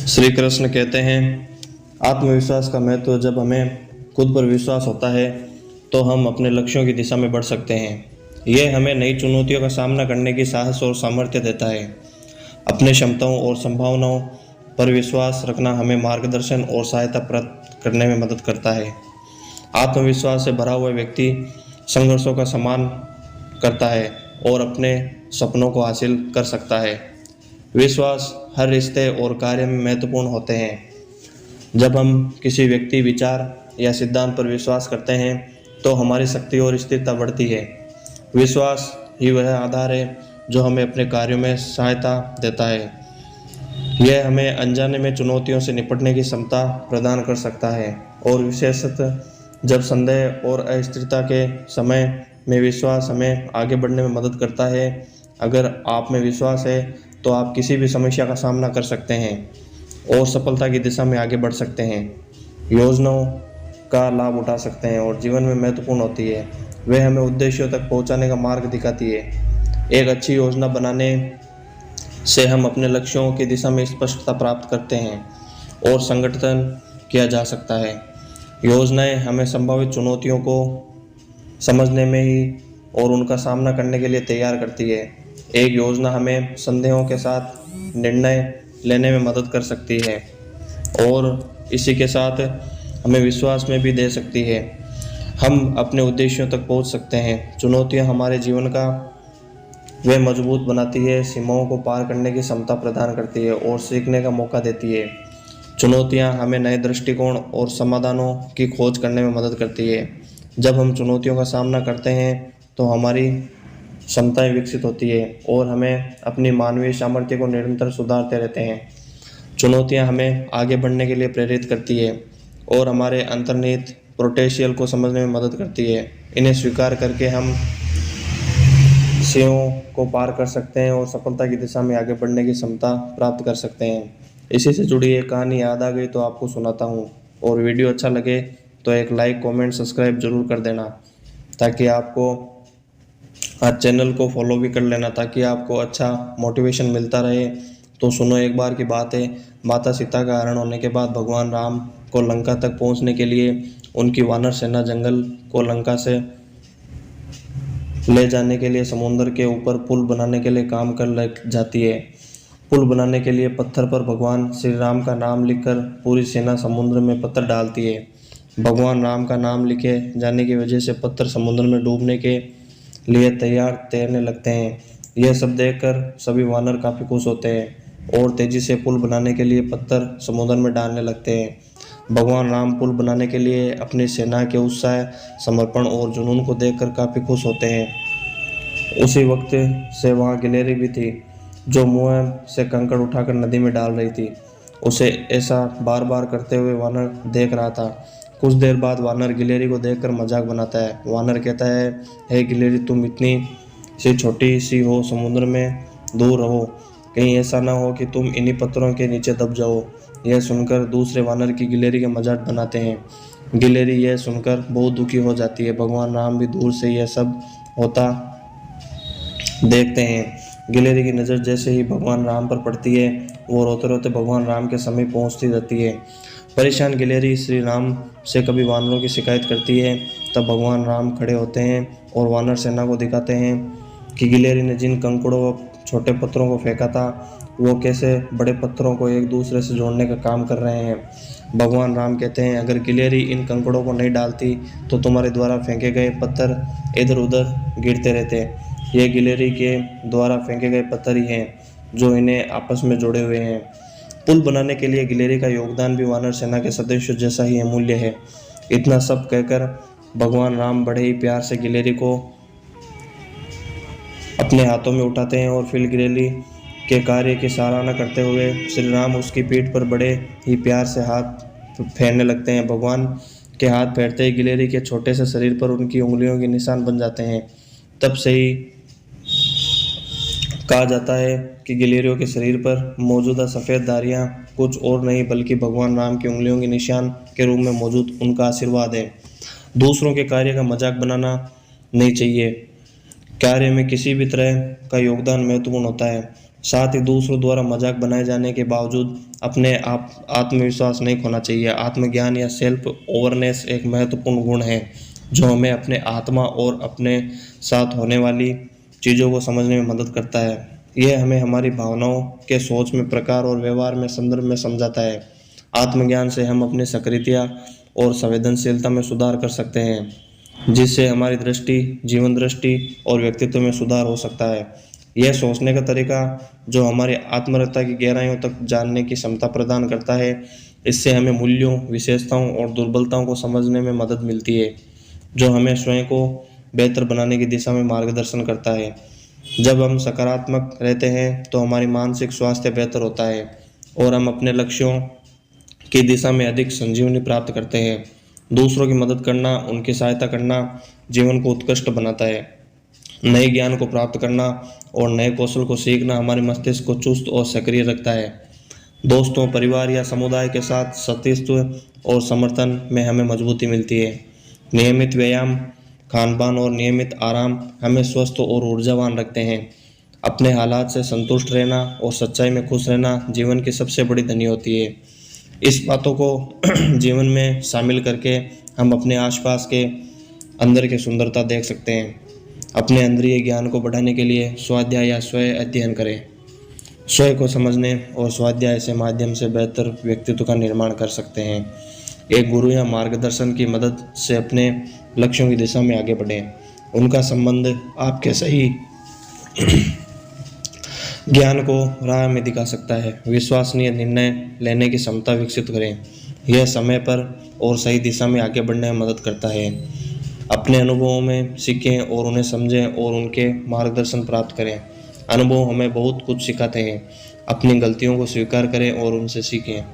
श्री कृष्ण कहते हैं, आत्मविश्वास का महत्व जब हमें खुद पर विश्वास होता है तो हम अपने लक्ष्यों की दिशा में बढ़ सकते हैं। यह हमें नई चुनौतियों का सामना करने की साहस और सामर्थ्य देता है। अपने क्षमताओं और संभावनाओं पर विश्वास रखना हमें मार्गदर्शन और सहायता प्राप्त करने में मदद करता है। आत्मविश्वास से भरा हुआ व्यक्ति संघर्षों का सामना करता है और अपने सपनों को हासिल कर सकता है। विश्वास हर रिश्ते और कार्य में महत्वपूर्ण होते हैं। जब हम किसी व्यक्ति, विचार या सिद्धांत पर विश्वास करते हैं तो हमारी शक्ति और स्थिरता बढ़ती है। विश्वास ही वह आधार है जो हमें अपने कार्यों में सहायता देता है। यह हमें अनजाने में चुनौतियों से निपटने की क्षमता प्रदान कर सकता है और विशेषतः जब संदेह और अस्थिरता के समय में विश्वास हमें आगे बढ़ने में मदद करता है। अगर आप में विश्वास है तो आप किसी भी समस्या का सामना कर सकते हैं और सफलता की दिशा में आगे बढ़ सकते हैं, योजनाओं का लाभ उठा सकते हैं और जीवन में महत्वपूर्ण होती है। वह हमें उद्देश्यों तक पहुंचाने का मार्ग दिखाती है। एक अच्छी योजना बनाने से हम अपने लक्ष्यों की दिशा में स्पष्टता प्राप्त करते हैं और संगठन किया जा सकता है। योजनाएं हमें संभावित चुनौतियों को समझने में ही और उनका सामना करने के लिए तैयार करती है। एक योजना हमें संदेहों के साथ निर्णय लेने में मदद कर सकती है और इसी के साथ हमें विश्वास में भी दे सकती है। हम अपने उद्देश्यों तक पहुंच सकते हैं। चुनौतियां हमारे जीवन का वह मजबूत बनाती है, सीमाओं को पार करने की क्षमता प्रदान करती है और सीखने का मौका देती है। चुनौतियां हमें नए दृष्टिकोण और समाधानों की खोज करने में मदद करती है। जब हम चुनौतियों का सामना करते हैं तो हमारी क्षमताएं विकसित होती है और हमें अपनी मानवीय सामर्थ्य को निरंतर सुधारते रहते हैं। चुनौतियां हमें आगे बढ़ने के लिए प्रेरित करती है और हमारे अंतर्निहित पोटेंशियल को समझने में मदद करती है। इन्हें स्वीकार करके हम सीमाओं को पार कर सकते हैं और सफलता की दिशा में आगे बढ़ने की क्षमता प्राप्त कर सकते हैं। इसी से जुड़ी एक कहानी याद आ गई तो आपको सुनाता हूँ, और वीडियो अच्छा लगे तो एक लाइक, कमेंट, सब्सक्राइब जरूर कर देना, ताकि आपको आज चैनल को फॉलो भी कर लेना, ताकि आपको अच्छा मोटिवेशन मिलता रहे। तो सुनो, एक बार की बात है, माता सीता का हरण होने के बाद भगवान राम को लंका तक पहुंचने के लिए उनकी वानर सेना जंगल को लंका से ले जाने के लिए समुद्र के ऊपर पुल बनाने के लिए काम कर लग जाती है। पुल बनाने के लिए पत्थर पर भगवान श्री राम का नाम लिखकर पूरी सेना समुद्र में पत्थर डालती है। भगवान राम का नाम लिखे जाने की वजह से पत्थर समुद्र में डूबने के लिए तैयार तैरने लगते हैं। यह सब देखकर सभी वानर काफ़ी खुश होते हैं और तेजी से पुल बनाने के लिए पत्थर समुद्र में डालने लगते हैं। भगवान राम पुल बनाने के लिए अपनी सेना के उत्साह, समर्पण और जुनून को देखकर काफ़ी खुश होते हैं। उसी वक्त से वहाँ गिलहरी भी थी जो मुँह से कंकड़ उठाकर नदी में डाल रही थी। उसे ऐसा बार बार करते हुए वानर देख रहा था। कुछ देर बाद वानर गिलहरी को देखकर मजाक बनाता है। वानर कहता है, हे गिलहरी, तुम इतनी सी छोटी सी हो, समुद्र में दूर रहो, कहीं ऐसा ना हो कि तुम इन्हीं पत्थरों के नीचे दब जाओ। यह सुनकर दूसरे वानर की गिलहरी के मजाक बनाते हैं। गिलहरी यह सुनकर बहुत दुखी हो जाती है। भगवान राम भी दूर से यह सब होता देखते हैं। गिलहरी की नज़र जैसे ही भगवान राम पर पड़ती है, वो रोते रोते भगवान राम के समीप पहुंचती रहती है। परेशान गिलहरी श्री राम से कभी वानरों की शिकायत करती है। तब भगवान राम खड़े होते हैं और वानर सेना को दिखाते हैं कि गिलहरी ने जिन कंकड़ों व छोटे पत्थरों को फेंका था, वो कैसे बड़े पत्थरों को एक दूसरे से जोड़ने का काम कर रहे हैं। भगवान राम कहते हैं, अगर गिलहरी इन कंकड़ों को नहीं डालती तो तुम्हारे द्वारा फेंके गए पत्थर इधर उधर गिरते रहते। ये गिलहरी के द्वारा फेंके गए पत्थर ही हैं जो इन्हें आपस में जोड़े हुए हैं। पुल बनाने के लिए गिलहरी का योगदान भी वानर सेना के सदस्यों जैसा ही अमूल्य है। इतना सब कहकर भगवान राम बड़े ही प्यार से गिलहरी को अपने हाथों में उठाते हैं और फिर गिलहरी के कार्य की सराहना करते हुए श्री राम उसकी पीठ पर बड़े ही प्यार से हाथ फेरने लगते हैं। भगवान के हाथ फेरते ही गिलहरी के छोटे से शरीर पर उनकी उंगलियों के निशान बन जाते हैं। तब से ही कहा जाता है कि गिलहरियों के शरीर पर मौजूदा सफ़ेद धारियाँ कुछ और नहीं बल्कि भगवान राम की उंगलियों के निशान के रूप में मौजूद उनका आशीर्वाद है। दूसरों के कार्य का मजाक बनाना नहीं चाहिए। कार्य में किसी भी तरह का योगदान महत्वपूर्ण होता है। साथ ही दूसरों द्वारा मजाक बनाए जाने के बावजूद अपने आप आत्मविश्वास नहीं खोना चाहिए। आत्मज्ञान या सेल्फ अवेयरनेस एक महत्वपूर्ण गुण है जो हमें अपने आत्मा और अपने साथ होने वाली चीज़ों को समझने में मदद करता है। यह हमें हमारी भावनाओं के सोच में प्रकार और व्यवहार में संदर्भ में समझाता है। आत्मज्ञान से हम अपनी सक्रियता और संवेदनशीलता में सुधार कर सकते हैं, जिससे हमारी दृष्टि, जीवन दृष्टि और व्यक्तित्व में सुधार हो सकता है। यह सोचने का तरीका जो हमारी आत्मरता की गहराइयों तक जानने की क्षमता प्रदान करता है, इससे हमें मूल्यों, विशेषताओं और दुर्बलताओं को समझने में मदद मिलती है, जो हमें स्वयं को बेहतर बनाने की दिशा में मार्गदर्शन करता है। जब हम सकारात्मक रहते हैं तो हमारी मानसिक स्वास्थ्य बेहतर होता है और हम अपने लक्ष्यों की दिशा में अधिक संजीवनी प्राप्त करते हैं। दूसरों की मदद करना, उनकी सहायता करना जीवन को उत्कृष्ट बनाता है। नए ज्ञान को प्राप्त करना और नए कौशल को सीखना हमारे मस्तिष्क को चुस्त और सक्रिय रखता है। दोस्तों, परिवार या समुदाय के साथ सतीत्व और समर्थन में हमें मजबूती मिलती है। नियमित व्यायाम, खान-पान और नियमित आराम हमें स्वस्थ और ऊर्जावान रखते हैं। अपने हालात से संतुष्ट रहना और सच्चाई में खुश रहना जीवन की सबसे बड़ी धनी होती है। इस बातों को जीवन में शामिल करके हम अपने आसपास के अंदर की सुंदरता देख सकते हैं। अपने अंदरीय ज्ञान को बढ़ाने के लिए स्वाध्याय या स्वयं अध्ययन करें। स्वयं को समझने और स्वाध्याय से माध्यम से बेहतर व्यक्तित्व का निर्माण कर सकते हैं। एक गुरु या मार्गदर्शन की मदद से अपने लक्ष्यों की दिशा में आगे बढ़ें। उनका संबंध आपके सही ज्ञान को राह में दिखा सकता है। विश्वसनीय निर्णय लेने की क्षमता विकसित करें। यह समय पर और सही दिशा में आगे बढ़ने में मदद करता है। अपने अनुभवों में सीखें और उन्हें समझें और उनके मार्गदर्शन प्राप्त करें। अनुभव हमें बहुत कुछ सिखाते हैं। अपनी गलतियों को स्वीकार करें और उनसे सीखें।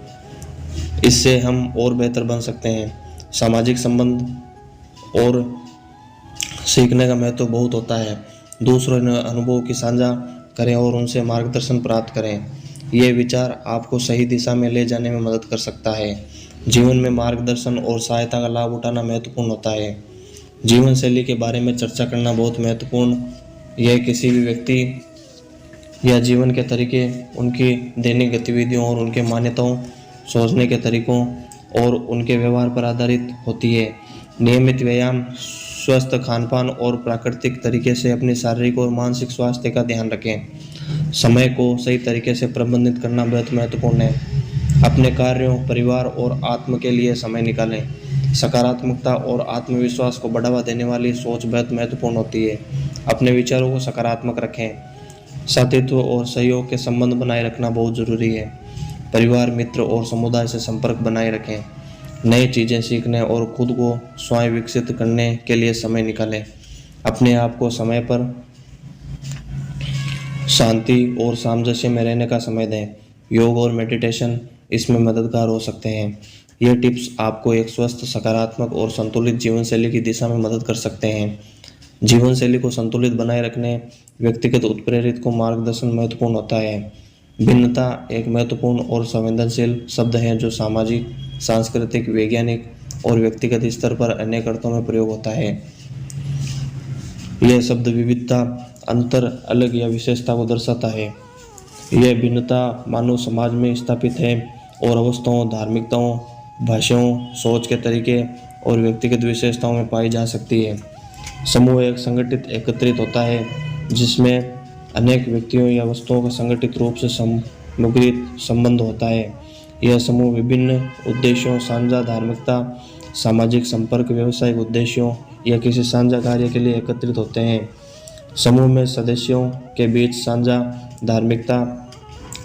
इससे हम और बेहतर बन सकते हैं। सामाजिक संबंध और सीखने का महत्व बहुत होता है। दूसरों अनुभवों की साझा करें और उनसे मार्गदर्शन प्राप्त करें। ये विचार आपको सही दिशा में ले जाने में मदद कर सकता है। जीवन में मार्गदर्शन और सहायता का लाभ उठाना महत्वपूर्ण होता है। जीवन शैली के बारे में चर्चा करना बहुत महत्वपूर्ण। यह किसी भी व्यक्ति या जीवन के तरीके, उनकी दैनिक गतिविधियों और उनके मान्यताओं, सोचने के तरीकों और उनके व्यवहार पर आधारित होती है। नियमित व्यायाम, स्वस्थ खानपान और प्राकृतिक तरीके से अपने शारीरिक और मानसिक स्वास्थ्य का ध्यान रखें। समय को सही तरीके से प्रबंधित करना बहुत महत्वपूर्ण है। अपने कार्यों, परिवार और आत्म के लिए समय निकालें। सकारात्मकता और आत्मविश्वास को बढ़ावा देने वाली सोच बहुत महत्वपूर्ण होती है। अपने विचारों को सकारात्मक रखें। साथीत्व और सहयोग के संबंध बनाए रखना बहुत जरूरी है। परिवार, मित्र और समुदाय से संपर्क बनाए रखें। नई चीज़ें सीखने और खुद को स्वयं विकसित करने के लिए समय निकालें। अपने आप को समय पर शांति और सामंजस्य में रहने का समय दें। योग और मेडिटेशन इसमें मददगार हो सकते हैं। ये टिप्स आपको एक स्वस्थ, सकारात्मक और संतुलित जीवन शैली की दिशा में मदद कर सकते हैं। जीवन शैली को संतुलित बनाए रखने व्यक्तिगत उत्प्रेरित को मार्गदर्शन महत्वपूर्ण होता है। भिन्नता एक महत्वपूर्ण और संवेदनशील शब्द है जो सामाजिक, सांस्कृतिक, वैज्ञानिक और व्यक्तिगत स्तर पर अनेक अर्थों में प्रयोग होता है। यह शब्द विविधता, अंतर, अलग या विशेषता को दर्शाता है। यह भिन्नता मानव समाज में स्थापित है और अवस्थाओं, धार्मिकताओं, भाषाओं, सोच के तरीके और व्यक्तिगत विशेषताओं में पाई जा सकती है। समूह एक संगठित एकत्रित होता है जिसमें अनेक व्यक्तियों या वस्तुओं का संगठित रूप से समग्रित संबंध होता है। यह समूह विभिन्न उद्देश्यों, साझा धार्मिकता, सामाजिक संपर्क, व्यावसायिक उद्देश्यों या किसी साझा कार्य के लिए एकत्रित होते हैं। समूह में सदस्यों के बीच साझा धार्मिकता,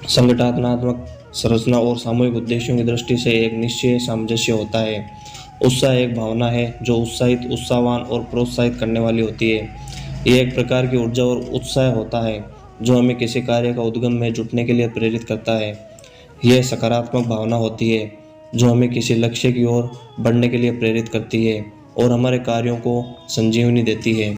संगठनात्मक संरचना और सामूहिक उद्देश्यों की दृष्टि से एक निश्चय सामंजस्य होता है। उत्साह एक भावना है जो उत्साहित, उत्साहवान और प्रोत्साहित करने वाली होती है। यह एक प्रकार की ऊर्जा और उत्साह होता है जो हमें किसी कार्य का उद्गम में जुटने के लिए प्रेरित करता है। यह सकारात्मक भावना होती है जो हमें किसी लक्ष्य की ओर बढ़ने के लिए प्रेरित करती है और हमारे कार्यों को संजीवनी देती है।